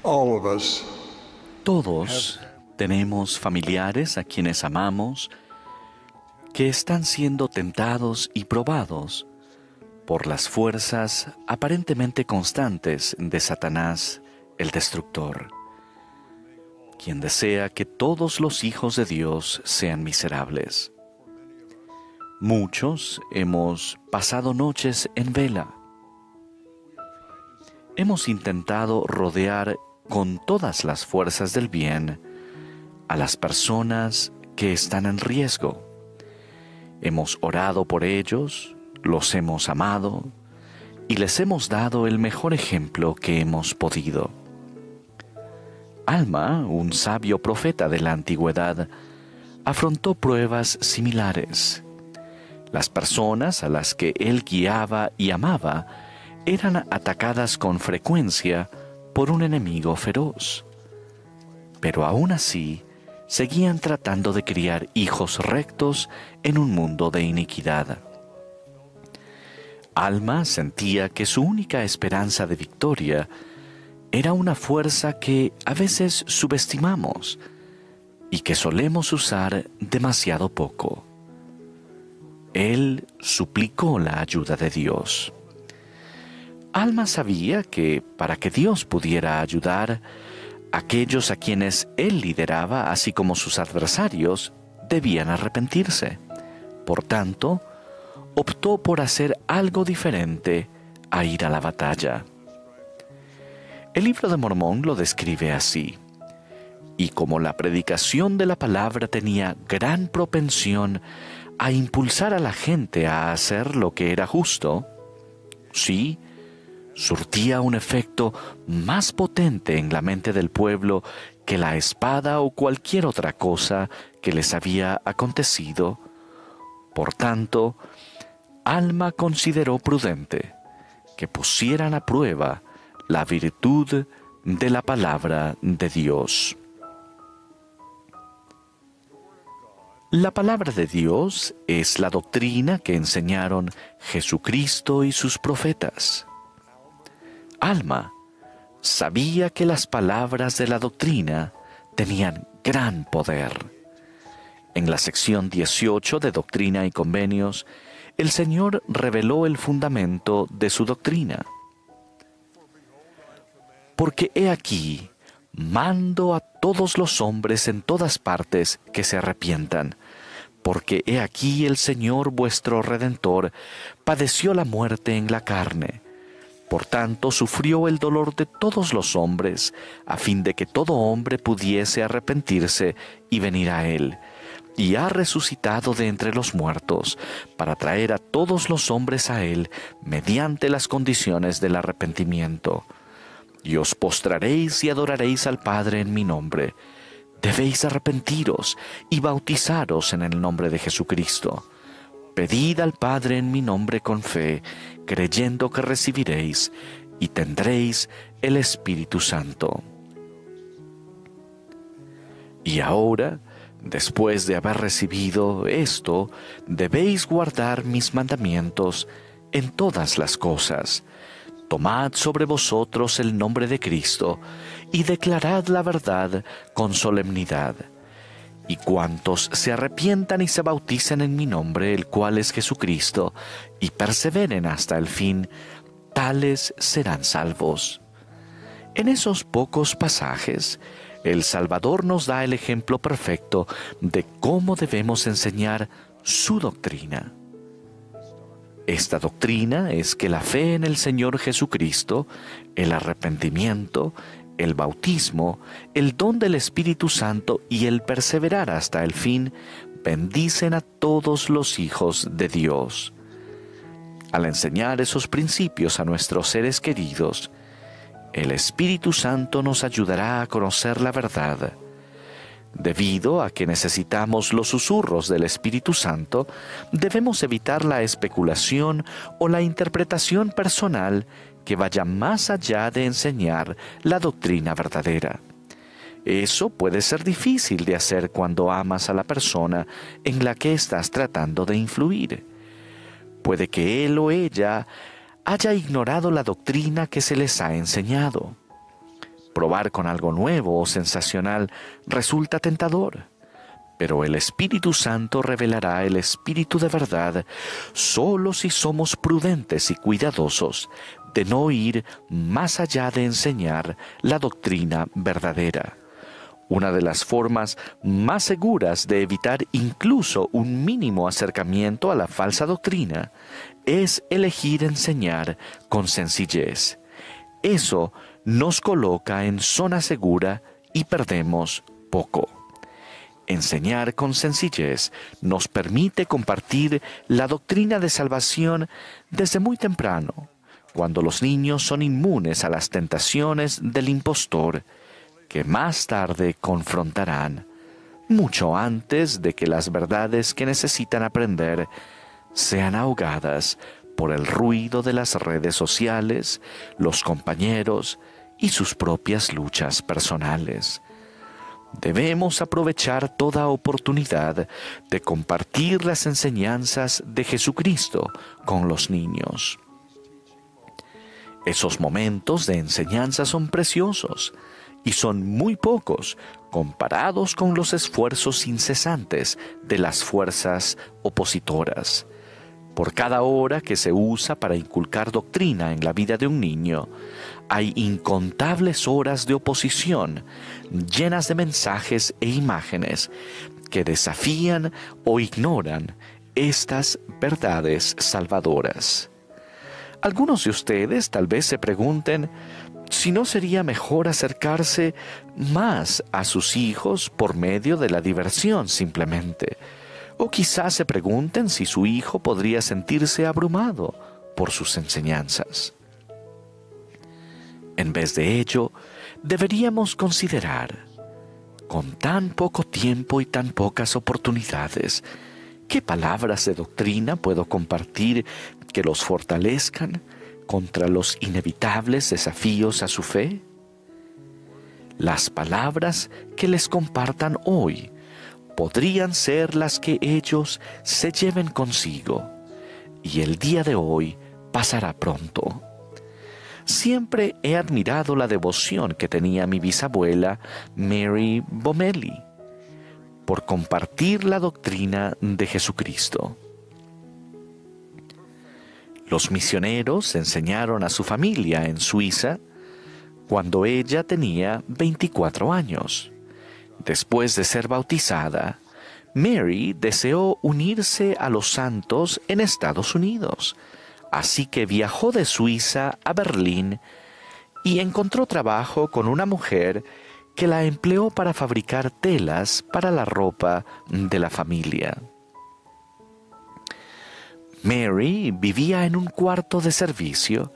All of us have Todos tenemos familiares a quienes amamos que están siendo tentados y probados por las fuerzas aparentemente constantes de Satanás, el destructor, quien desea que todos los hijos de Dios sean miserables. Muchos hemos pasado noches en vela. Hemos intentado rodear con todas las fuerzas del bien a las personas que están en riesgo. Hemos orado por ellos, los hemos amado y les hemos dado el mejor ejemplo que hemos podido. Alma, un sabio profeta de la antigüedad, afrontó pruebas similares. Las personas a las que él guiaba y amaba eran atacadas con frecuencia por un enemigo feroz. Pero aún así, seguían tratando de criar hijos rectos en un mundo de iniquidad. Alma sentía que su única esperanza de victoria era una fuerza que a veces subestimamos y que solemos usar demasiado poco. Él suplicó la ayuda de Dios. Alma sabía que para que Dios pudiera ayudar, aquellos a quienes él lideraba, así como sus adversarios, debían arrepentirse. Por tanto, optó por hacer algo diferente a ir a la batalla. El libro de Mormón lo describe así: y como la predicación de la palabra tenía gran propensión a impulsar a la gente a hacer lo que era justo, sí, surtía un efecto más potente en la mente del pueblo que la espada o cualquier otra cosa que les había acontecido. Por tanto, Alma consideró prudente que pusieran a prueba la virtud de la palabra de Dios. La palabra de Dios es la doctrina que enseñaron Jesucristo y sus profetas. Alma sabía que las palabras de la doctrina tenían gran poder. En la sección 18 de Doctrina y Convenios, el Señor reveló el fundamento de su doctrina. Porque he aquí, mando a todos los hombres en todas partes que se arrepientan, porque he aquí el Señor vuestro Redentor padeció la muerte en la carne. Por tanto, sufrió el dolor de todos los hombres, a fin de que todo hombre pudiese arrepentirse y venir a él. Y ha resucitado de entre los muertos, para traer a todos los hombres a él, mediante las condiciones del arrepentimiento. Y os postraréis y adoraréis al Padre en mi nombre. Debéis arrepentiros y bautizaros en el nombre de Jesucristo. Pedid al Padre en mi nombre con fe, creyendo que recibiréis y tendréis el Espíritu Santo. Y ahora, después de haber recibido esto, debéis guardar mis mandamientos en todas las cosas. Tomad sobre vosotros el nombre de Cristo y declarad la verdad con solemnidad. Y cuantos se arrepientan y se bauticen en mi nombre, el cual es Jesucristo, y perseveren hasta el fin, tales serán salvos. En esos pocos pasajes, el Salvador nos da el ejemplo perfecto de cómo debemos enseñar su doctrina. Esta doctrina es que la fe en el Señor Jesucristo, el arrepentimiento, el bautismo, el don del Espíritu Santo y el perseverar hasta el fin bendicen a todos los hijos de Dios. Al enseñar esos principios a nuestros seres queridos, el Espíritu Santo nos ayudará a conocer la verdad. Debido a que necesitamos los susurros del Espíritu Santo, debemos evitar la especulación o la interpretación personal que vaya más allá de enseñar la doctrina verdadera. Eso puede ser difícil de hacer cuando amas a la persona en la que estás tratando de influir. Puede que él o ella haya ignorado la doctrina que se les ha enseñado. Probar con algo nuevo o sensacional resulta tentador, pero el Espíritu Santo revelará el Espíritu de verdad solo si somos prudentes y cuidadosos de no ir más allá de enseñar la doctrina verdadera. Una de las formas más seguras de evitar incluso un mínimo acercamiento a la falsa doctrina es elegir enseñar con sencillez. Eso nos coloca en zona segura y perdemos poco. Enseñar con sencillez nos permite compartir la doctrina de salvación desde muy temprano, cuando los niños son inmunes a las tentaciones del impostor, que más tarde confrontarán, mucho antes de que las verdades que necesitan aprender sean ahogadas por el ruido de las redes sociales, los compañeros y sus propias luchas personales. Debemos aprovechar toda oportunidad de compartir las enseñanzas de Jesucristo con los niños. Esos momentos de enseñanza son preciosos y son muy pocos comparados con los esfuerzos incesantes de las fuerzas opositoras. Por cada hora que se usa para inculcar doctrina en la vida de un niño, hay incontables horas de oposición llenas de mensajes e imágenes que desafían o ignoran estas verdades salvadoras. Algunos de ustedes tal vez se pregunten si no sería mejor acercarse más a sus hijos por medio de la diversión simplemente. O quizás se pregunten si su hijo podría sentirse abrumado por sus enseñanzas. En vez de ello, deberíamos considerar, con tan poco tiempo y tan pocas oportunidades, ¿qué palabras de doctrina puedo compartir que los fortalezcan contra los inevitables desafíos a su fe? Las palabras que les compartan hoy podrían ser las que ellos se lleven consigo, y el día de hoy pasará pronto. Siempre he admirado la devoción que tenía mi bisabuela Mary Bomelli por compartir la doctrina de Jesucristo. Los misioneros enseñaron a su familia en Suiza cuando ella tenía 24 años. Después de ser bautizada, Mary deseó unirse a los santos en Estados Unidos, así que viajó de Suiza a Berlín y encontró trabajo con una mujer que la empleó para fabricar telas para la ropa de la familia. Mary vivía en un cuarto de servicio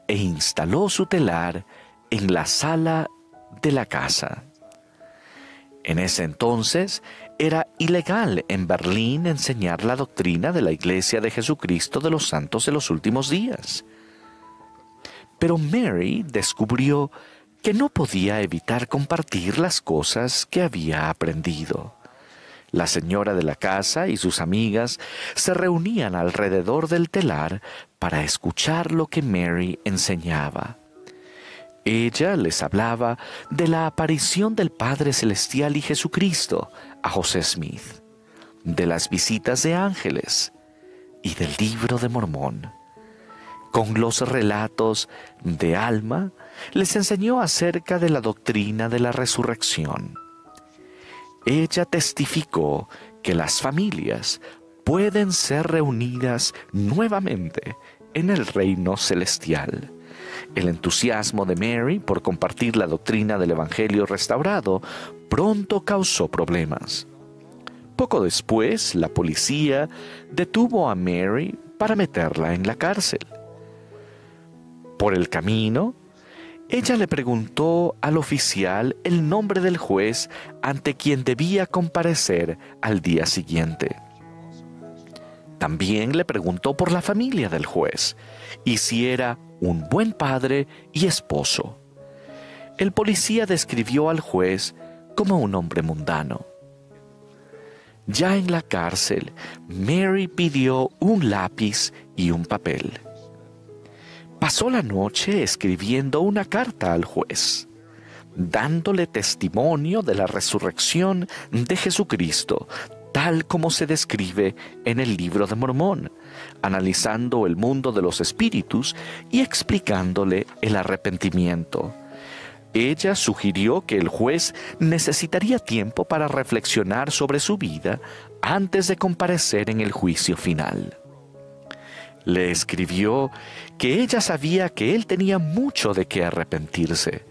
e instaló su telar en la sala de la casa. En ese entonces era ilegal en Berlín enseñar la doctrina de la Iglesia de Jesucristo de los Santos de los Últimos Días. Pero Mary descubrió que no podía evitar compartir las cosas que había aprendido. La señora de la casa y sus amigas se reunían alrededor del telar para escuchar lo que Mary enseñaba. Ella les hablaba de la aparición del Padre Celestial y Jesucristo a José Smith, de las visitas de ángeles y del Libro de Mormón. Con los relatos de Alma, les enseñó acerca de la doctrina de la resurrección. Ella testificó que las familias pueden ser reunidas nuevamente en el reino celestial. El entusiasmo de Mary por compartir la doctrina del Evangelio restaurado pronto causó problemas. Poco después, la policía detuvo a Mary para meterla en la cárcel. Por el camino, ella le preguntó al oficial el nombre del juez ante quien debía comparecer al día siguiente. También le preguntó por la familia del juez y si era un buen padre y esposo. El policía describió al juez como un hombre mundano. Ya en la cárcel, Mary pidió un lápiz y un papel. Pasó la noche escribiendo una carta al juez. dándole testimonio de la resurrección de Jesucristo, tal como se describe en el Libro de Mormón, analizando el mundo de los espíritus y explicándole el arrepentimiento. Ella sugirió que el juez necesitaría tiempo para reflexionar sobre su vida antes de comparecer en el juicio final. Le escribió que ella sabía que él tenía mucho de qué arrepentirse,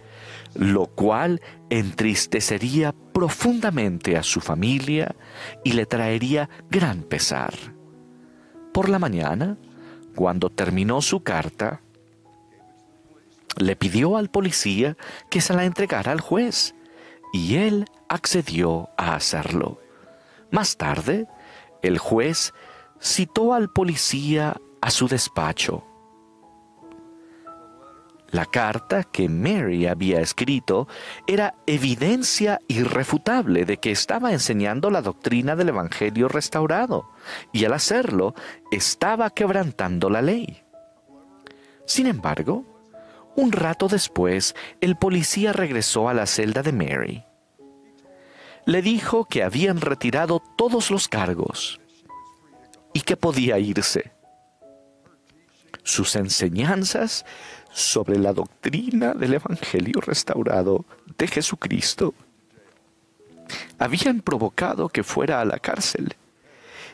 lo cual entristecería profundamente a su familia y le traería gran pesar. Por la mañana, cuando terminó su carta, le pidió al policía que se la entregara al juez, y él accedió a hacerlo. Más tarde, el juez citó al policía a su despacho. La carta que Mary había escrito era evidencia irrefutable de que estaba enseñando la doctrina del Evangelio restaurado, y al hacerlo estaba quebrantando la ley. Sin embargo, un rato después, el policía regresó a la celda de Mary. Le dijo que habían retirado todos los cargos y que podía irse. Sus enseñanzas sobre la doctrina del Evangelio restaurado de Jesucristo habían provocado que fuera a la cárcel,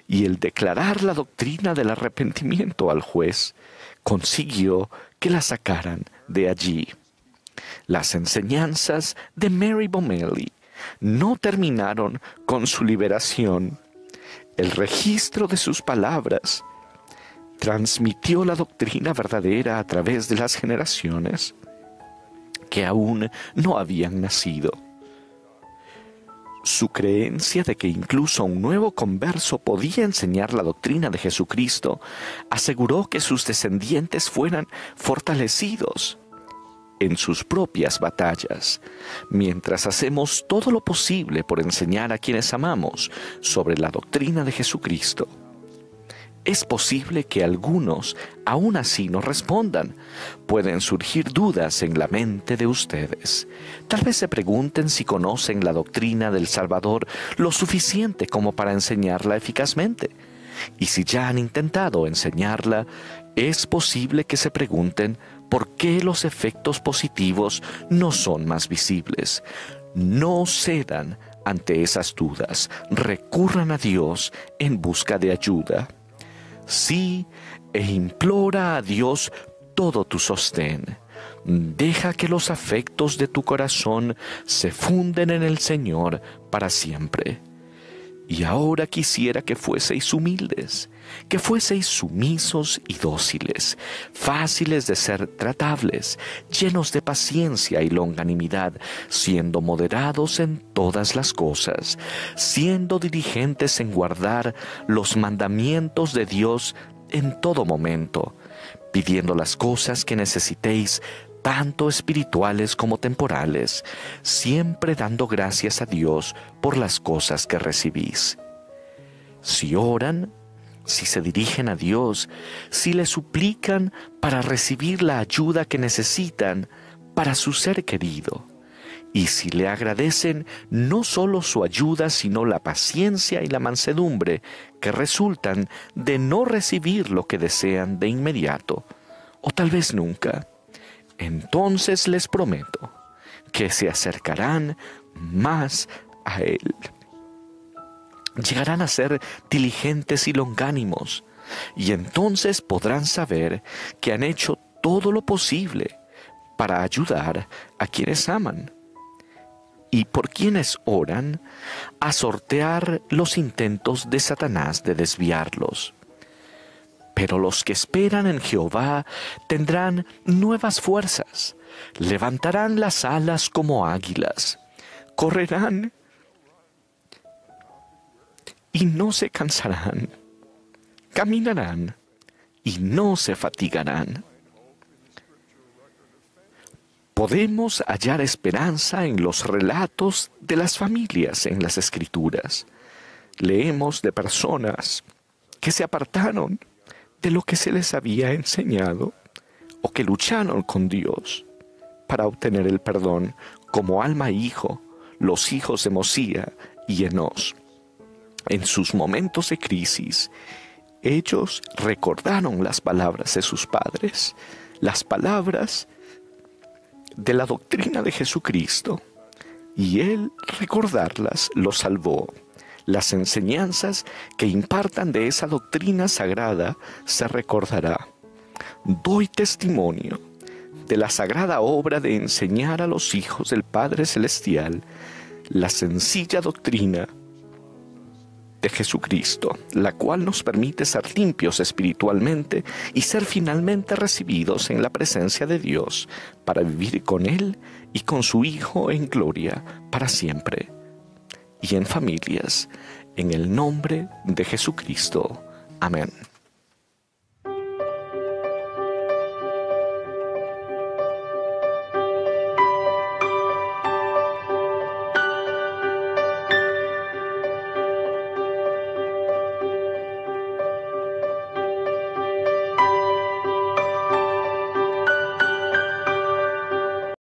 y el declarar la doctrina del arrepentimiento al juez consiguió que la sacaran de allí. Las enseñanzas de Mary Bomeli no terminaron con su liberación. El registro de sus palabras transmitió la doctrina verdadera a través de las generaciones que aún no habían nacido. Su creencia de que incluso un nuevo converso podía enseñar la doctrina de Jesucristo aseguró que sus descendientes fueran fortalecidos en sus propias batallas, mientras hacemos todo lo posible por enseñar a quienes amamos sobre la doctrina de Jesucristo. Es posible que algunos aún así no respondan. Pueden surgir dudas en la mente de ustedes. Tal vez se pregunten si conocen la doctrina del Salvador lo suficiente como para enseñarla eficazmente. Y si ya han intentado enseñarla, es posible que se pregunten por qué los efectos positivos no son más visibles. No cedan ante esas dudas. Recurran a Dios en busca de ayuda. Sí, e implora a Dios todo tu sostén. Deja que los afectos de tu corazón se funden en el Señor para siempre. Y ahora quisiera que fueseis humildes, que fueseis sumisos y dóciles, fáciles de ser tratables, llenos de paciencia y longanimidad, siendo moderados en todas las cosas, siendo diligentes en guardar los mandamientos de Dios en todo momento, pidiendo las cosas que necesitéis, tanto espirituales como temporales, siempre dando gracias a Dios por las cosas que recibís. Si oran, si se dirigen a Dios, si le suplican para recibir la ayuda que necesitan para su ser querido, y si le agradecen no solo su ayuda, sino la paciencia y la mansedumbre que resultan de no recibir lo que desean de inmediato, o tal vez nunca, entonces les prometo que se acercarán más a Él. Llegarán a ser diligentes y longánimos, y entonces podrán saber que han hecho todo lo posible para ayudar a quienes aman, y por quienes oran, a sortear los intentos de Satanás de desviarlos. Pero los que esperan en Jehová tendrán nuevas fuerzas, levantarán las alas como águilas, correrán y no se cansarán, caminarán y no se fatigarán. Podemos hallar esperanza en los relatos de las familias en las Escrituras. Leemos de personas que se apartaron de lo que se les había enseñado o que lucharon con Dios para obtener el perdón, como Alma e Hijo, los hijos de Mosía y Enós. En sus momentos de crisis, ellos recordaron las palabras de sus padres, las palabras de la doctrina de Jesucristo, y Él recordarlas los salvó. Las enseñanzas que impartan de esa doctrina sagrada se recordará. Doy testimonio de la sagrada obra de enseñar a los hijos del Padre Celestial la sencilla doctrina de Jesucristo, la cual nos permite ser limpios espiritualmente y ser finalmente recibidos en la presencia de Dios para vivir con Él y con su Hijo en gloria para siempre y en familias, en el nombre de Jesucristo. Amén.